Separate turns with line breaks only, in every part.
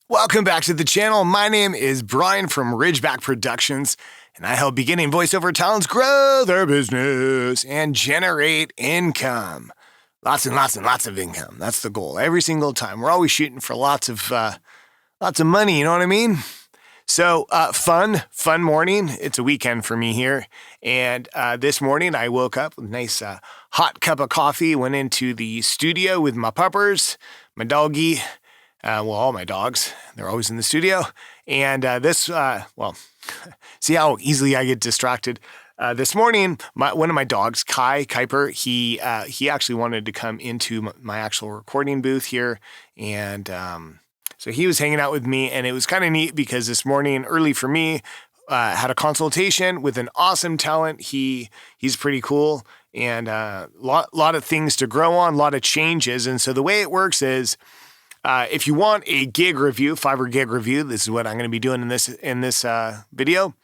Welcome back to the channel. My name is Brian from Ridgeback Productions, and I help beginning voiceover talents grow their business and generate income. Lots and lots and lots of income. That's the goal. Every single time. We're always shooting for lots of money, you know what I mean? So fun morning. It's a weekend for me here. And this morning I woke up with a nice hot cup of coffee, went into the studio with my puppers, my doggy, all my dogs. They're always in the studio. And see how easily I get distracted. This morning, one of my dogs, Kuiper, he actually wanted to come into my actual recording booth here. And so he was hanging out with me, and it was kind of neat because this morning, early for me, had a consultation with an awesome talent. He's pretty cool, and lot of things to grow on, a lot of changes. And so the way it works is, if you want a gig review, Fiverr gig review, this is what I'm going to be doing in this video.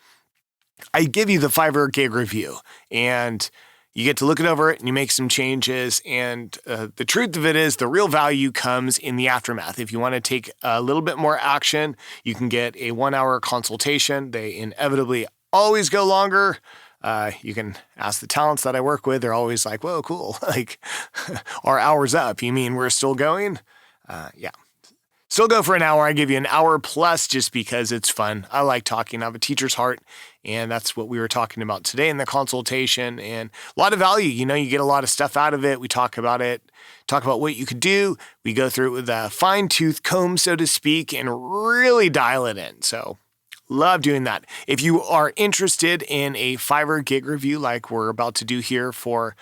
I give you the Fiverr gig review, and you get to look it over and you make some changes. And the truth of it is, the real value comes in the aftermath. If you want to take a little bit more action, you can get a 1-hour consultation. They inevitably always go longer. You can ask the talents that I work with. They're always like, whoa, cool. Like, our hour's up. You mean we're still going? Yeah. Still go for an hour. I give you an hour plus just because it's fun. I like talking. I have a teacher's heart, and that's what we were talking about today in the consultation, and a lot of value. You know, you get a lot of stuff out of it. We talk about it, talk about what you could do. We go through it with a fine-tooth comb, so to speak, and really dial it in. So love doing that. If you are interested in a Fiverr gig review like we're about to do here for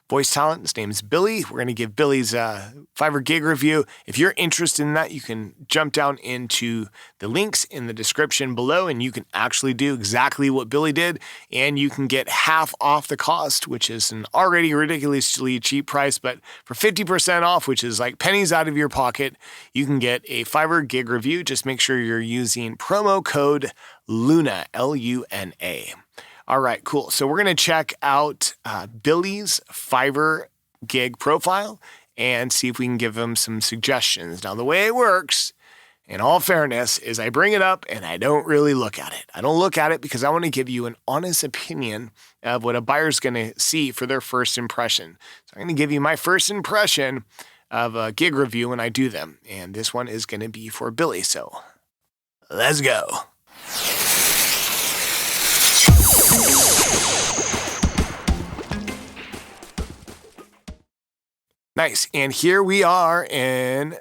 voice talent, his name is Billy. We're going to give Billy's Fiverr gig review. If you're interested in that, you can jump down into the links in the description below, and you can actually do exactly what Billy did, and you can get half off the cost, which is an already ridiculously cheap price. But for 50% off, which is like pennies out of your pocket, you can get a Fiverr gig review. Just make sure you're using promo code LUNA, L-U-N-A. All right, cool. So we're going to check out Billy's Fiverr gig profile and see if we can give him some suggestions. Now, the way it works, in all fairness, is I bring it up and I don't really look at it. I don't look at it because I want to give you an honest opinion of what a buyer's going to see for their first impression. So I'm going to give you my first impression of a gig review when I do them. And this one is going to be for Billy. So let's go. Nice. And here we are in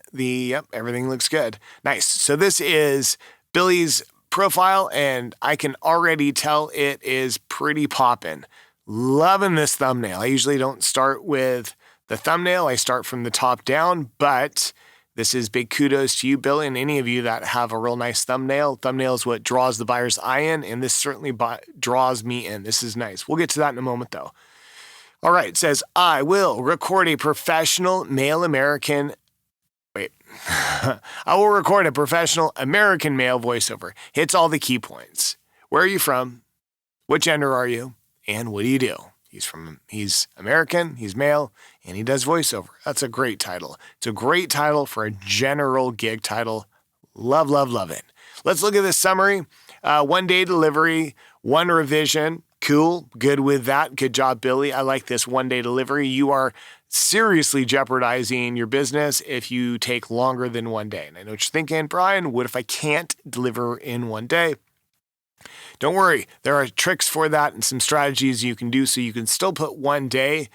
everything looks good. Nice. So this is Billy's profile, and I can already tell it is pretty poppin'. Loving this thumbnail. I usually don't start with the thumbnail. I start from the top down, but this is big kudos to you, Billy, and any of you that have a real nice thumbnail. Thumbnail is what draws the buyer's eye in, and this certainly draws me in. This is nice. We'll get to that in a moment, though. All right, it says, I will record a professional American male voiceover. Hits all the key points. Where are you from? What gender are you? And what do you do? He's American, he's male, and he does voiceover. That's a great title. It's a great title for a general gig title. Love, love, love it. Let's look at this summary. 1-day delivery, 1 revision. Cool. Good with that. Good job, Billy. I like this 1-day delivery. You are seriously jeopardizing your business if you take longer than 1 day. And I know what you're thinking, Brian, what if I can't deliver in 1 day? Don't worry. There are tricks for that and some strategies you can do so you can still put 1 day,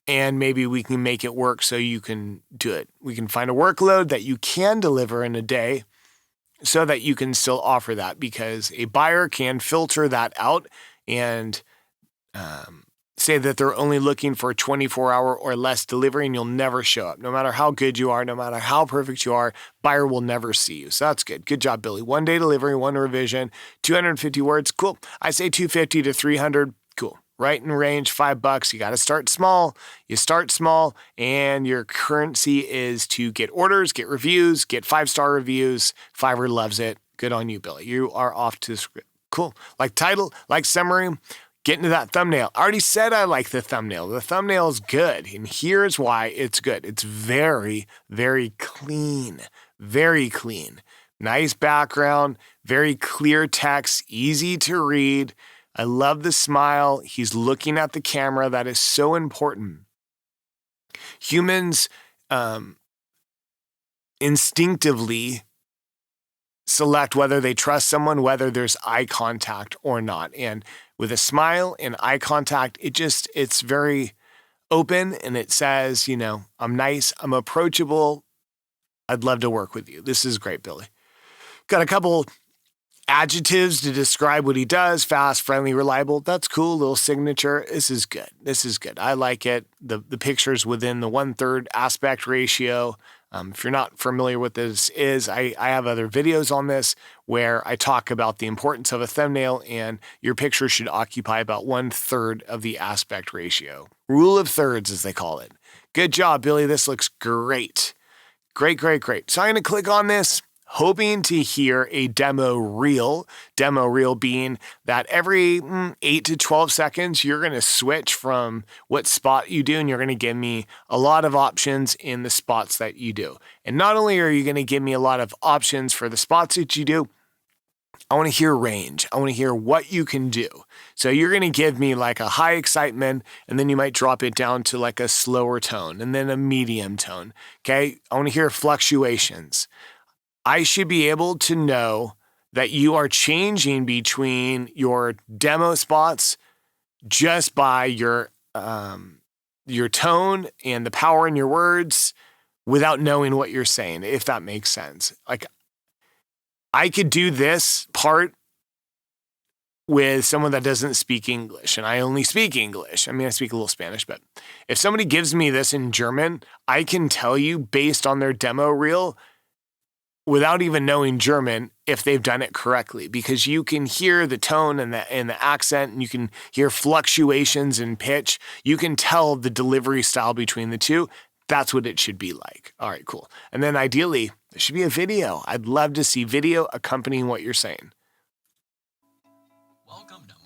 and maybe we can make it work so you can do it. We can find a workload that you can deliver in a day so that you can still offer that, because a buyer can filter that out and say that they're only looking for a 24-hour or less delivery, and you'll never show up. No matter how good you are, no matter how perfect you are, buyer will never see you. So that's good. Good job, Billy. 1-day delivery, 1 revision, 250 words. Cool. I say 250 to 300. Cool. Right in range, $5. You got to start small. You start small, and your currency is to get orders, get reviews, get 5-star reviews. Fiverr loves it. Good on you, Billy. You are off to the script. Cool. Like title, like summary, get into that thumbnail. I already said I like the thumbnail. The thumbnail is good, and here's why it's good. It's very, very clean. very clean. Nice background, very clear text, easy to read. I love the smile. He's looking at the camera. That is so important. Humans instinctively select whether they trust someone, whether there's eye contact or not. And with a smile and eye contact, it's very open, and it says, I'm nice, I'm approachable, I'd love to work with you. This is great, Billy. Got a couple adjectives to describe what he does: fast, friendly, reliable. That's cool. Little signature. This is good. I like it. The picture's within the 1/3 aspect ratio. If you're not familiar with this I have other videos on this where I talk about the importance of a thumbnail, and your picture should occupy about 1/3 of the aspect ratio. Rule of thirds, as they call it. Good job, Billy. This looks great. Great. So I'm going to click on this, hoping to hear a demo reel being that every 8 to 12 seconds, you're going to switch from what spot you do, and you're going to give me a lot of options in the spots that you do. And not only are you going to give me a lot of options for the spots that you do, I want to hear range. I want to hear what you can do. So you're going to give me like a high excitement, and then you might drop it down to like a slower tone and then a medium tone. Okay. I want to hear fluctuations. I should be able to know that you are changing between your demo spots just by your tone and the power in your words without knowing what you're saying, if that makes sense. Like, I could do this part with someone that doesn't speak English, and I only speak English. I mean, I speak a little Spanish, but if somebody gives me this in German, I can tell you based on their demo reel, without even knowing German, if they've done it correctly, because you can hear the tone and the accent, and you can hear fluctuations in pitch. You can tell the delivery style between the two. That's what it should be like. All right, cool. And then ideally, there should be a video. I'd love to see video accompanying what you're saying.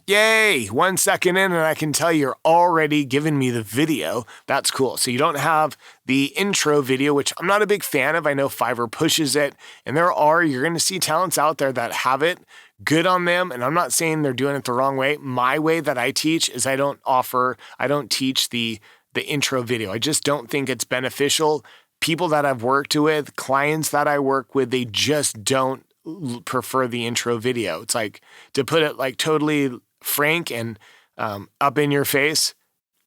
Yay, 1 second in, and I can tell you're already giving me the video. That's cool. So you don't have the intro video, which I'm not a big fan of. I know Fiverr pushes it, and you're going to see talents out there that have it. Good on them. And I'm not saying they're doing it the wrong way. My way that I teach is I don't teach the intro video. I just don't think it's beneficial. People that I've worked with, clients that I work with, they just don't prefer the intro video. It's like, to put it like totally frank and up in your face,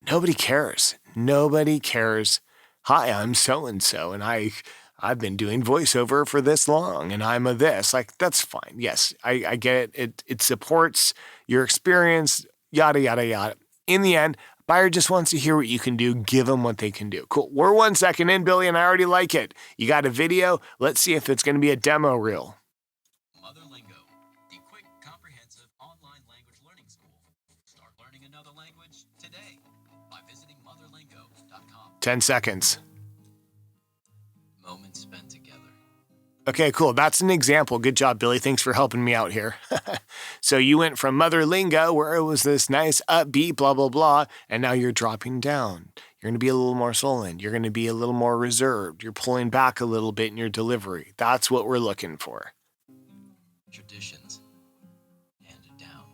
nobody cares. Hi, I'm so-and-so, and I've been doing voiceover for this long, and I'm a this. Like, that's fine. Yes, I get it. It supports your experience, yada, yada, yada. In the end, buyer just wants to hear what you can do. Give them what they can do. Cool. We're 1 second in, Billy, and I already like it. You got a video. Let's see if it's going to be a demo reel.
Motherlingo, the quick, comprehensive online language learning school. Start learning another language today by visiting motherlingo.com.
10 seconds.
Moments spent together.
Okay, cool. That's an example. Good job, Billy. Thanks for helping me out here. So you went from Motherlingo, where it was this nice upbeat, blah, blah, blah, and now you're dropping down. You're going to be a little more sullen. You're going to be a little more reserved. You're pulling back a little bit in your delivery. That's what we're looking for.
Traditions handed down.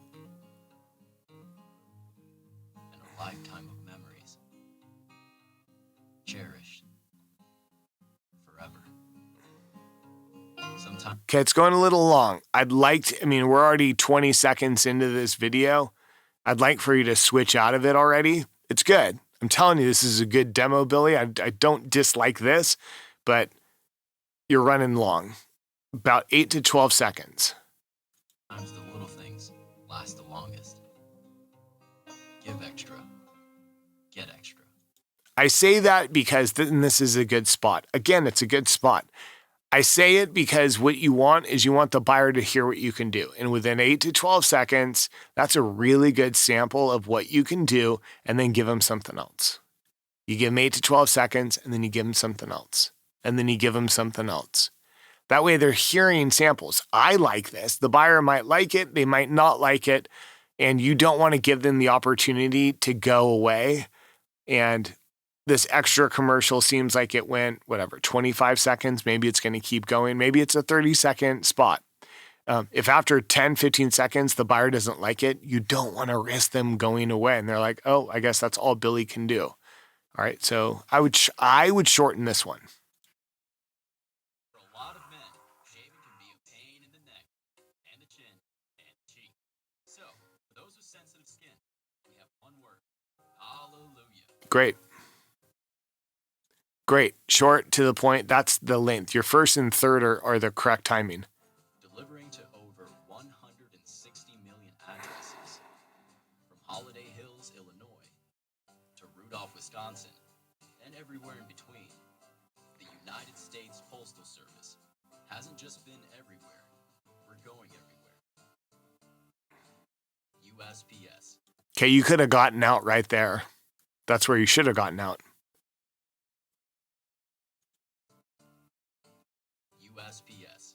And a lifetime of memories. Cherished. Forever. Sometimes.
Okay, it's going a little long. We're already 20 seconds into this video. I'd like for you to switch out of it already. It's good. I'm telling you, this is a good demo, Billy. I don't dislike this, but you're running long. About 8 to 12 seconds.
Sometimes the little things last the longest. Give extra. Get extra.
I say that because this is a good spot. Again, it's a good spot. I say it because what you want is you want the buyer to hear what you can do. And within 8 to 12 seconds, that's a really good sample of what you can do, and then give them something else. You give them 8 to 12 seconds, and then you give them something else. And then you give them something else. That way they're hearing samples. I like this. The buyer might like it. They might not like it. And you don't want to give them the opportunity to go away and this extra commercial seems like it went, 25 seconds. Maybe it's going to keep going. Maybe it's a 30-second spot. If after 10, 15 seconds, the buyer doesn't like it, you don't want to risk them going away. And they're like, oh, I guess that's all Billy can do. All right. So I would shorten this one.
For a lot of men, shaving can be a pain in the neck and the chin and the cheek. So, for those with sensitive skin, we have one word. Hallelujah.
Great. Short, to the point. That's the length. Your first and third are the correct timing.
Delivering to over 160 million addresses. From Holiday Hills, Illinois, to Rudolph, Wisconsin, and everywhere in between. The United States Postal Service hasn't just been everywhere. We're going everywhere. USPS.
Okay, you could have gotten out right there. That's where you should have gotten out.
USPS.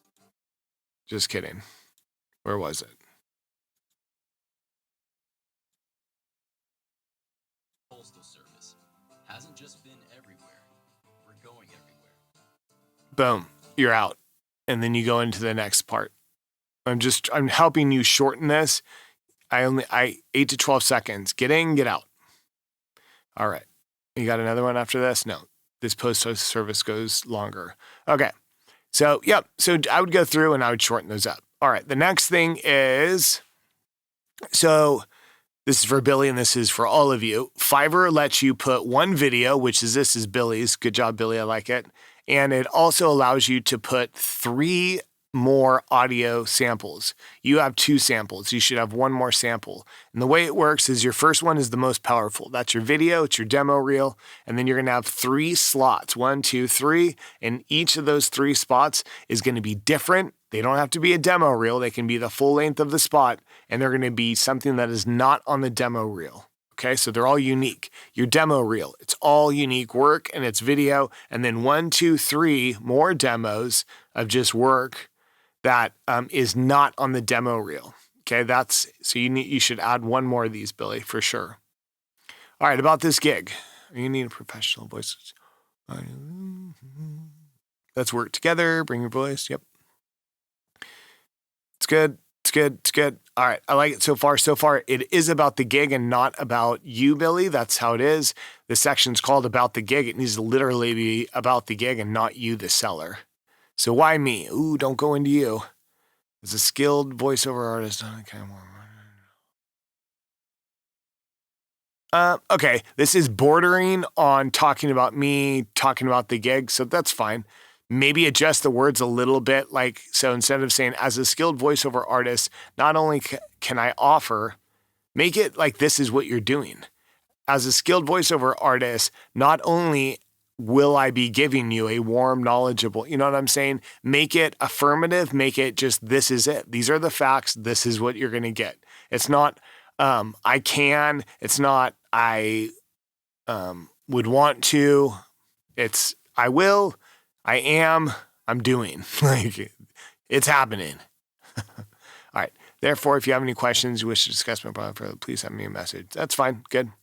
Just kidding. Where was it?
Postal Service hasn't just been everywhere. We're going everywhere.
Boom, you're out. And then you go into the next part. I'm helping you shorten this. I 8 to 12 seconds. Get in, get out. All right. You got another one after this? No. This postal service goes longer. Okay. So, yep. So I would go through and I would shorten those up. All right. The next thing is, so this is for Billy and this is for all of you. Fiverr lets you put one video, this is Billy's. Good job, Billy. I like it. And it also allows you to put 3 more audio samples. You have 2 samples. You should have 1 more sample. And the way it works is your first one is the most powerful. That's your video. It's your demo reel. And then you're going to have 3 slots, 1, 2, 3. And each of those 3 spots is going to be different. They don't have to be a demo reel. They can be the full length of the spot. And they're going to be something that is not on the demo reel. Okay, so they're all unique. Your demo reel, it's all unique work and it's video. And then 1, 2, 3 more demos of just work that is not on the demo reel. Okay, so you should add 1 more of these, Billy, for sure. All right, about this gig. You need a professional voice. Let's work together. Bring your voice. Yep. It's good. It's good. All right. I like it so far. So far, it is about the gig and not about you, Billy. That's how it is. The section's called About the Gig. It needs to literally be about the gig and not you, the seller. So why me? Ooh, don't go into you. As a skilled voiceover artist, okay, this is bordering on talking about me, talking about the gig, so that's fine. Maybe adjust the words a little bit, so instead of saying, as a skilled voiceover artist, not only can I offer, make it like this is what you're doing. As a skilled voiceover artist, not only will I be giving you a warm, knowledgeable, you know what I'm saying? Make it affirmative, make it just, this is it. These are the facts. This is what you're going to get. It's not, I can, it's not, I would want to, it's, I will, I am, I'm doing. It's happening. All right. Therefore, if you have any questions, you wish to discuss my problem further, please send me a message. That's fine. Good.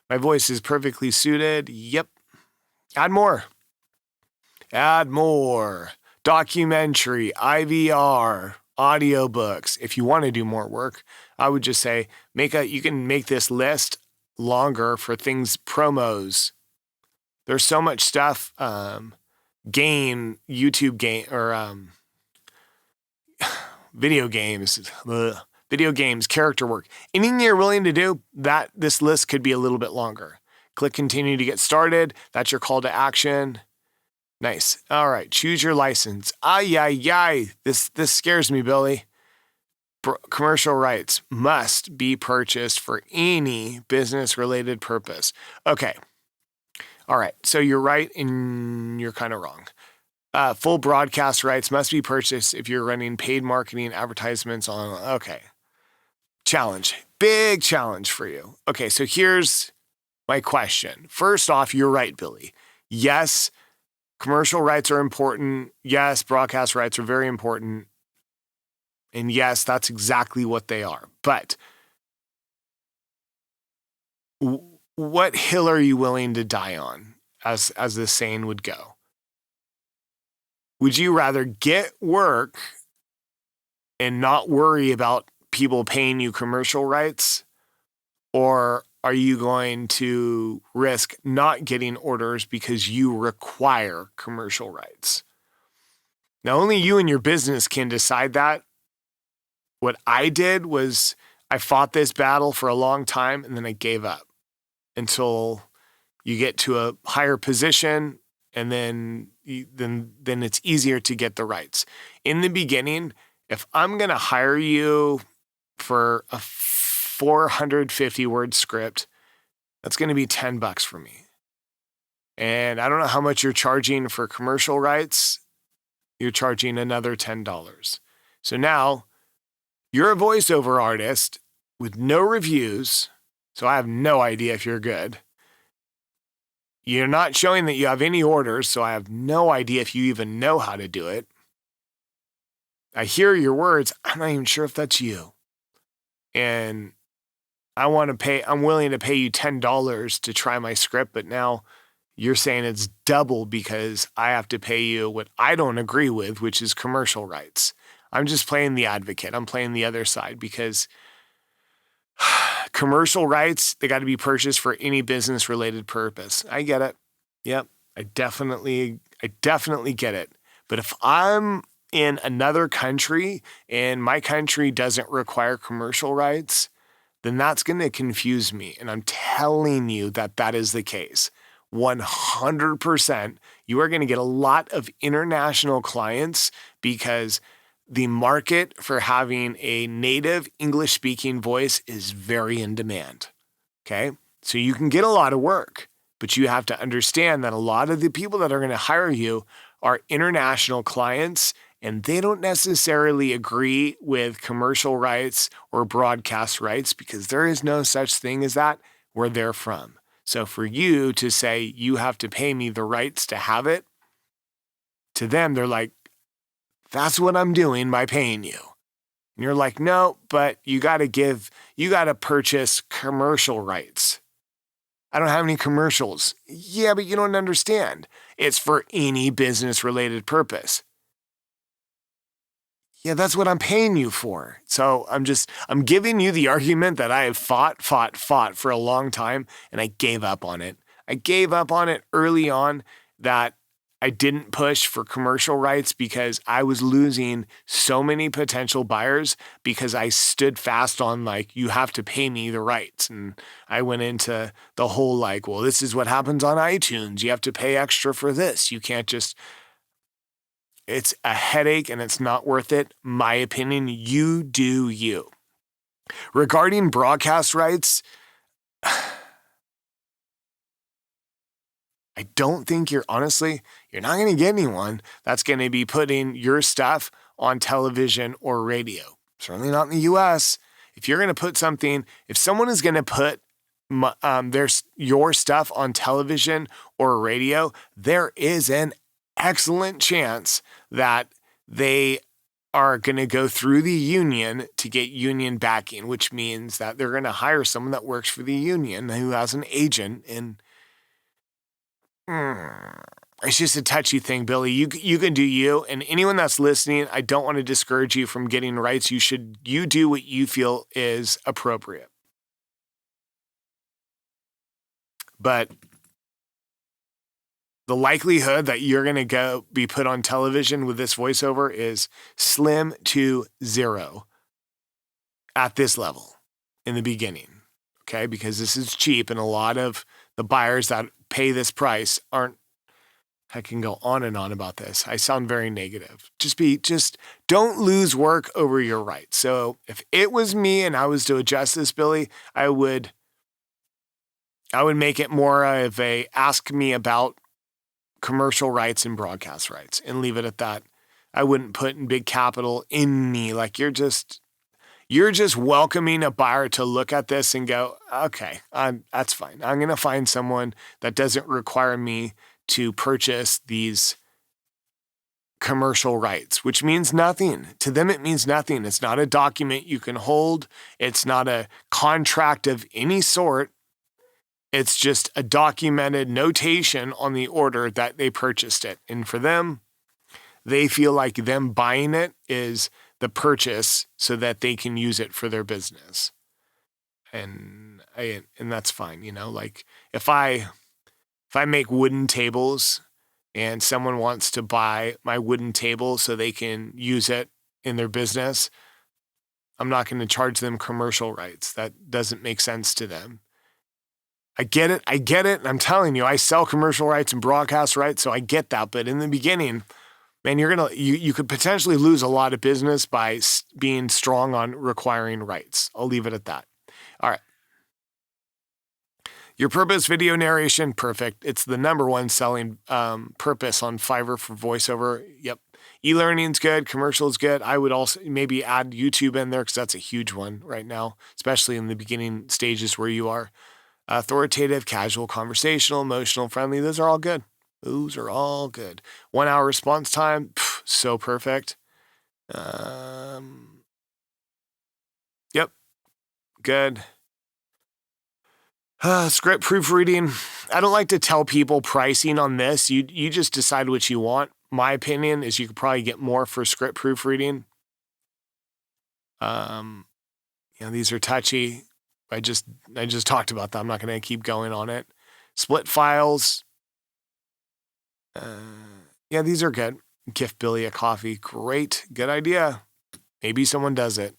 My voice is perfectly suited. Yep. Add more. Documentary, IVR, audiobooks. If you want to do more work, I would just say you can make this list longer for things, promos. There's so much stuff, YouTube game, or video games, character work. Anything you're willing to do, this list could be a little bit longer. Click continue to get started. That's your call to action. Nice. All right. Choose your license. This scares me, Billy. Commercial rights must be purchased for any business-related purpose. Okay. All right. So you're right and you're kind of wrong. Full broadcast rights must be purchased if you're running paid marketing advertisements on. Okay. Challenge. Big challenge for you. Okay. So here's my question. First off, you're right, Billy. Yes, commercial rights are important. Yes, broadcast rights are very important. And yes, that's exactly what they are. But what hill are you willing to die on, as the saying would go? Would you rather get work and not worry about people paying you commercial rights? Or are you going to risk not getting orders because you require commercial rights? Now, only you and your business can decide that. What I did was I fought this battle for a long time and then I gave up until you get to a higher position, and then it's easier to get the rights. In the beginning, if I'm going to hire you for a 450 word script, that's going to be $10 for me. And I don't know how much you're charging for commercial rights. You're charging another $10. So now you're a voiceover artist with no reviews. So I have no idea if you're good. You're not showing that you have any orders. So I have no idea if you even know how to do it. I hear your words. I'm not even sure if that's you. And I'm willing to pay you $10 to try my script, but now you're saying it's double because I have to pay you what I don't agree with, which is commercial rights. I'm just playing the advocate. I'm playing the other side because commercial rights, they got to be purchased for any business related purpose. I get it. Yep. I definitely get it. But if I'm in another country and my country doesn't require commercial rights, then that's going to confuse me. And I'm telling you that that is the case. 100%. You are going to get a lot of international clients because the market for having a native English speaking voice is very in demand. Okay. So you can get a lot of work, but you have to understand that a lot of the people that are going to hire you are international clients, and they don't necessarily agree with commercial rights or broadcast rights because there is no such thing as that where they're from. So for you to say you have to pay me the rights to have it, to them, they're like, that's what I'm doing by paying you. And you're like, no, but you got to purchase commercial rights. I don't have any commercials. Yeah, but you don't understand. It's for any business related purpose. Yeah, that's what I'm paying you for. So I'm giving you the argument that I have fought for a long time, and I gave up on it. I gave up on it early on that I didn't push for commercial rights because I was losing so many potential buyers because I stood fast on you have to pay me the rights. And I went into the whole well, this is what happens on iTunes. You have to pay extra for this. You can't just... It's a headache and it's not worth it. My opinion, you do you. Regarding broadcast rights, I don't think you're not going to get anyone that's going to be putting your stuff on television or radio. Certainly not in the US. If you're going to put if someone is going to put your stuff on television or radio, there is an excellent chance that they are going to go through the union to get union backing, which means that they're going to hire someone that works for the union who has an agent. And it's just a touchy thing, Billy. You can do you. And anyone that's listening, I don't want to discourage you from getting rights. You do what you feel is appropriate. But the likelihood that you're going to be put on television with this voiceover is slim to zero at this level in the beginning, okay? Because this is cheap, and a lot of the buyers that pay this price aren't... I can go on and on about this. I sound very negative. Just don't lose work over your rights. So if it was me and I was to adjust this, Billy, I would make it more of a ask me about commercial rights and broadcast rights and leave it at that. I wouldn't put in big capital in me. You're just welcoming a buyer to look at this and go, okay, that's fine. I'm going to find someone that doesn't require me to purchase these commercial rights, which means nothing. To them, it means nothing. It's not a document you can hold. It's not a contract of any sort. It's just a documented notation on the order that they purchased it. And for them, they feel like them buying it is the purchase so that they can use it for their business. And that's fine, like if I make wooden tables and someone wants to buy my wooden table so they can use it in their business, I'm not going to charge them commercial rights. That doesn't make sense to them. I get it. And I'm telling you, I sell commercial rights and broadcast rights, so I get that. But in the beginning, man, you could potentially lose a lot of business by being strong on requiring rights. I'll leave it at that. All right. Your purpose video narration, perfect. It's the number one selling purpose on Fiverr for voiceover. Yep. E-learning's good. Commercial's good. I would also maybe add YouTube in there because that's a huge one right now, especially in the beginning stages where you are. Authoritative, casual, conversational, emotional, friendly. Those are all good. 1 hour response time. So perfect. Yep. Good. Script proofreading. I don't like to tell people pricing on this. You just decide what you want. My opinion is you could probably get more for script proofreading. These are touchy. I just talked about that. I'm not going to keep going on it. Split files. These are good. Gift Billy a coffee. Great. Good idea. Maybe someone does it.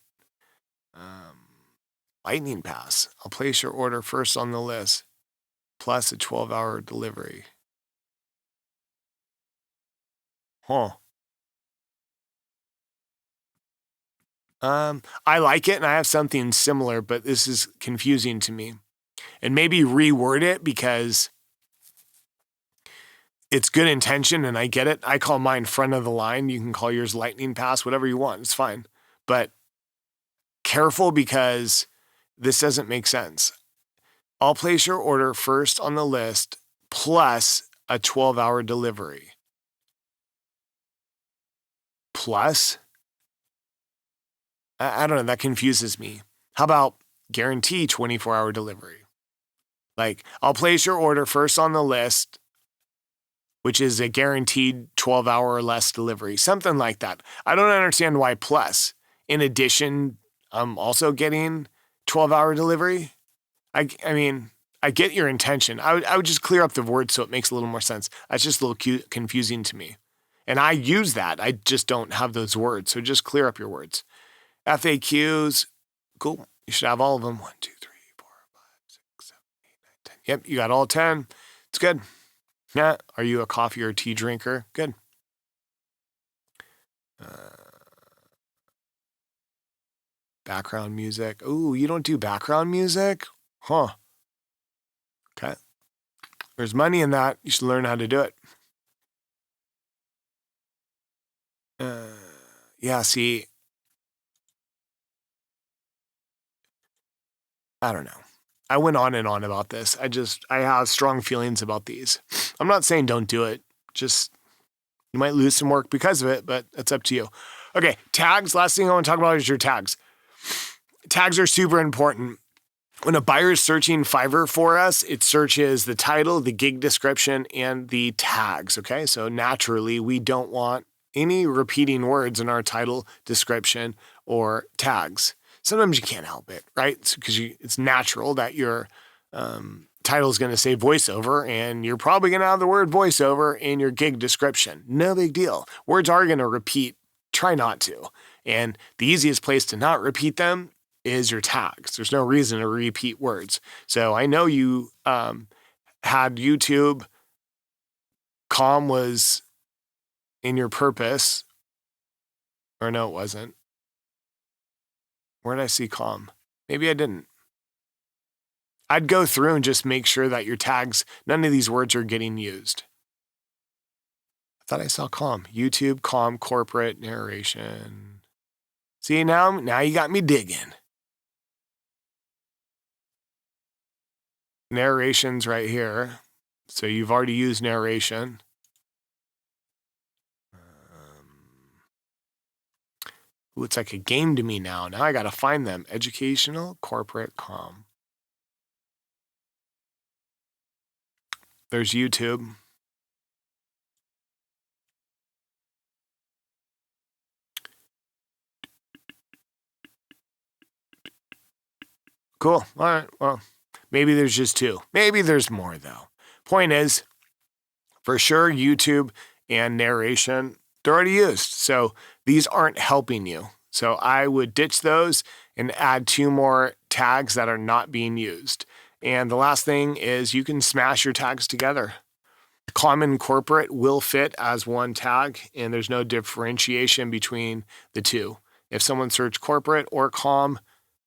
Lightning Pass. I'll place your order first on the list, plus a 12-hour delivery. I like it, and I have something similar, but this is confusing to me. And maybe reword it because it's good intention, and I get it. I call mine front of the line. You can call yours Lightning Pass, whatever you want. It's fine. But careful because this doesn't make sense. I'll place your order first on the list, plus a 12-hour delivery. Plus? I don't know. That confuses me. How about guarantee 24-hour delivery? Like, I'll place your order first on the list, which is a guaranteed 12-hour or less delivery. Something like that. I don't understand why plus. In addition, I'm also getting 12-hour delivery. I mean, I get your intention. I would just clear up the words so it makes a little more sense. That's just a little confusing to me. And I use that. I just don't have those words. So just clear up your words. FAQs. Cool. You should have all of them. 1, 2, 3, 4, 5, 6, 7, 8, 9, 10. Yep, you got all 10. It's good. Yeah. Are you a coffee or tea drinker? Good. Background music. Ooh, you don't do background music? Huh. Okay. There's money in that. You should learn how to do it. See. I don't know. I went on and on about this. I have strong feelings about these. I'm not saying don't do it. Just, you might lose some work because of it, but it's up to you. Okay, tags. Last thing I want to talk about is your tags. Tags are super important. When a buyer is searching Fiverr for us, it searches the title, the gig description, and the tags, okay? So naturally, we don't want any repeating words in our title, description, or tags. Sometimes you can't help it, right? Because it's natural that your title is going to say voiceover, and you're probably going to have the word voiceover in your gig description. No big deal. Words are going to repeat. Try not to. And the easiest place to not repeat them is your tags. There's no reason to repeat words. So I know you had YouTube. Calm was in your purpose. Or no, it wasn't. Where did I see calm? Maybe I didn't. I'd go through and just make sure that your tags, none of these words are getting used. I thought I saw calm. YouTube, calm, corporate, narration. See, now you got me digging. Narration's right here. So you've already used narration. It's like a game to me now. Now I got to find them. Educational, corporate, calm. there's YouTube. Cool. All right. Well, maybe there's just 2. Maybe there's more, though. Point is, for sure, YouTube and narration, they're already used. So these aren't helping you. So I would ditch those and add 2 more tags that are not being used. And the last thing is you can smash your tags together. Common corporate will fit as one tag, and there's no differentiation between the 2. If someone searched corporate or com,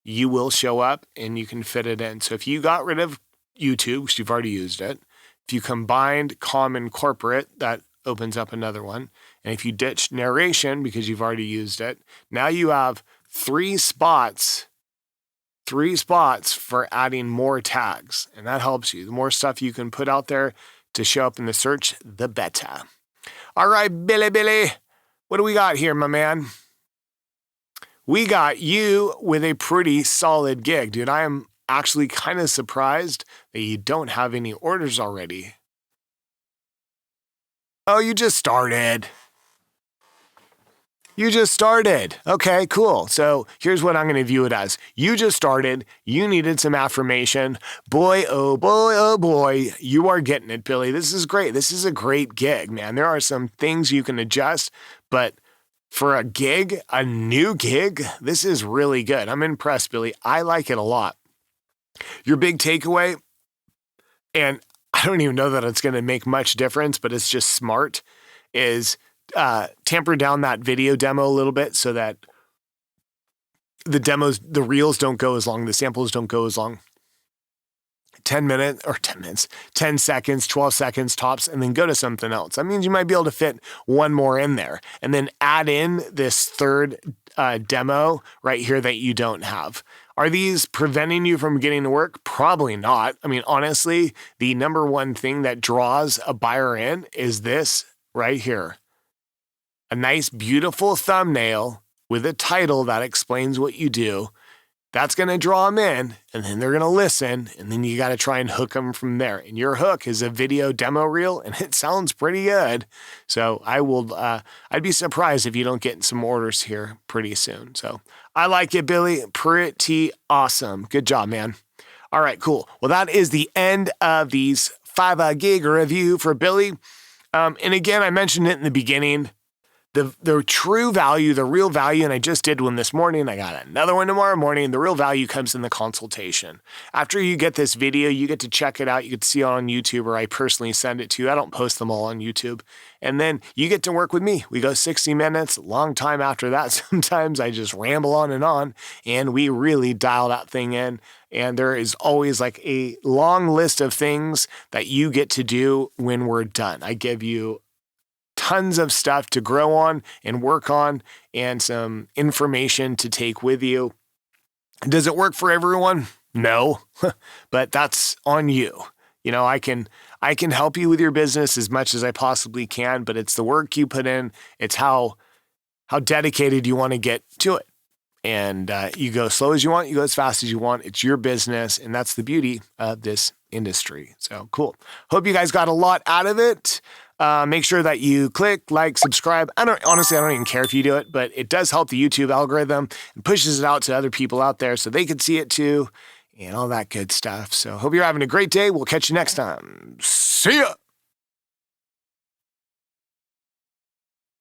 you will show up and you can fit it in. So if you got rid of YouTube, because you've already used it, if you combined com and corporate, that opens up another one. And if you ditch narration because you've already used it, now you have 3 spots for adding more tags. And that helps you. The more stuff you can put out there to show up in the search, the better. All right, Billy, what do we got here, my man? We got you with a pretty solid gig, dude. I am actually kind of surprised that you don't have any orders already. Oh, you just started. Okay, cool. So here's what I'm going to view it as. You just started. You needed some affirmation. Boy, oh boy, you are getting it, Billy. This is great. This is a great gig, man. There are some things you can adjust, but for a gig, a new gig, this is really good. I'm impressed, Billy. I like it a lot. Your big takeaway, and I don't even know that it's going to make much difference, but it's just smart, is tamper down that video demo a little bit so that the reels don't go as long, the samples don't go as long. 10 seconds, 12 seconds tops, and then go to something else. That means you might be able to fit one more in there and then add in this third demo right here that you don't have. Are these preventing you from getting to work? Probably not. I mean, honestly, the number one thing that draws a buyer in is this right here. A nice, beautiful thumbnail with a title that explains what you do. That's going to draw them in, and then they're going to listen, and then you got to try and hook them from there. And your hook is a video demo reel, and it sounds pretty good. So I'd be surprised if you don't get some orders here pretty soon. So I like it, Billy. Pretty awesome. Good job, man. All right, cool. Well, that is the end of these Fiverr gig review for Billy. And again, I mentioned it in the beginning. The true value, the real value, and I just did one this morning. I got another one tomorrow morning. The real value comes in the consultation. After you get this video, you get to check it out. You get to see it on YouTube, or I personally send it to you. I don't post them all on YouTube. And then you get to work with me. We go 60 minutes, long time after that. Sometimes I just ramble on, and we really dial that thing in. And there is always like a long list of things that you get to do when we're done. I give you tons of stuff to grow on and work on and some information to take with you. Does it work for everyone? No, but that's on you. You know, I can help you with your business as much as I possibly can, but it's the work you put in. It's how dedicated you want to get to it. And you go slow as you want, you go as fast as you want. It's your business, and that's the beauty of this industry. So cool. Hope you guys got a lot out of it. Make sure that you click, like, subscribe. Honestly, I don't even care if you do it, but it does help the YouTube algorithm and pushes it out to other people out there so they can see it too and all that good stuff. So hope you're having a great day. We'll catch you next time. See ya.